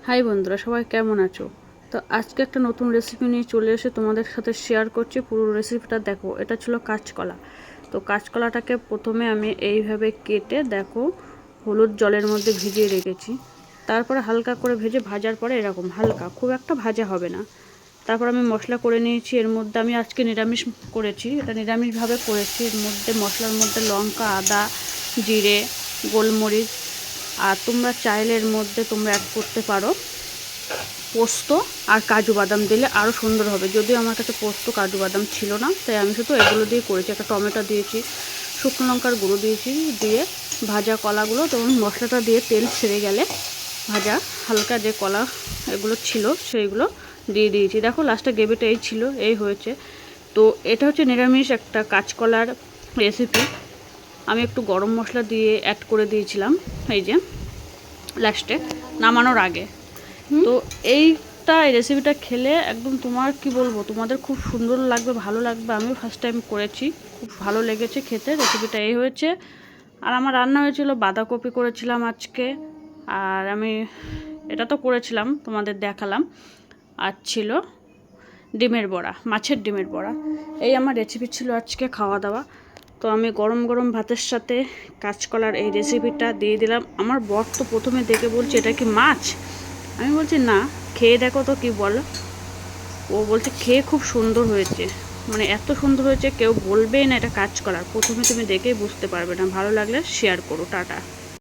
High বন্ধুরা, সবাই কেমন আছো? তো আজকে একটা নতুন রেসিপি নিয়ে চলে এসে তোমাদের সাথে শেয়ার করছি। পুরো রেসিপিটা দেখো। এটা ছিল কাঁচকলা। তো কাঁচকলাটাকে প্রথমে আমি এইভাবে কেটে দেখো হলুদ জলের মধ্যে ভিজিয়ে রেখেছি। তারপরে হালকা করে ভেজে ভাজার পরে এরকম হালকা, খুব একটা ভাজা হবে না। তারপর আমি মশলা করে নিয়েছি। এর মধ্যে আমি আজকে নিরামিষ করেছি, এটা নিরামিষভাবে করেছি। এর মধ্যে মশলার মধ্যে লঙ্কা, আদা, জিরে, গোলমরিচ, আর তোমরা চাইলে এর মধ্যে তোমরা অ্যাড করতে পারো পোস্ত আর কাজু বাদাম দিলে আরও সুন্দর হবে। যদিও আমার কাছে পোস্ত কাজু বাদাম ছিল না, তাই আমি শুধু এগুলো দিয়ে করেছি। একটা টমেটো দিয়েছি, শুকনো লঙ্কার গুঁড়ো দিয়েছি, দিয়ে ভাজা কলাগুলো তখন মশলাটা দিয়ে তেল ছেড়ে গেলে ভাজা হালকা যে কলা এগুলো ছিল সেইগুলো দিয়ে দিয়েছি। দেখো লাস্টে গ্রেভিটা এই ছিল, এই হয়েছে। তো এটা হচ্ছে নিরামিষ একটা কাঁচকলার রেসিপি। আমি একটু গরম মশলা দিয়ে অ্যাড করে দিয়েছিলাম এই যে লাস্টে নামানোর আগে। তো এই রেসিপিটা খেলে একদম তোমার কি বলবো, তোমাদের খুব সুন্দর লাগবে, ভালো লাগবে। আমিও ফার্স্ট টাইম করেছি, খুব ভালো লেগেছে খেতে। রেসিপিটা এই হয়েছে। আর আমার রান্না হয়েছিল বাঁধাকপি করেছিলাম আজকে, আর আমি এটা তো করেছিলাম তোমাদের দেখালাম। আর ছিল ডিমের বড়া, মাছের ডিমের বড়া। এই আমার রেসিপি ছিল আজকে খাওয়া দাওয়া। তো আমি গরম গরম ভাতের সাথে কাঁচকলার এই রেসিপিটা দিয়ে দিলাম। আমার বর তো প্রথমে দেখে বলছে এটা কি মাছ? আমি বলছি না, খেয়ে দেখো তো কি বলো। ও বলছে খেয়ে খুব সুন্দর হয়েছে, মানে এত সুন্দর হয়েছে কেউ বলবেই না এটা কাঁচকলার। প্রথমে তুমি দেখেই বুঝতে পারবে না। ভালো লাগলে শেয়ার করো। টাটা।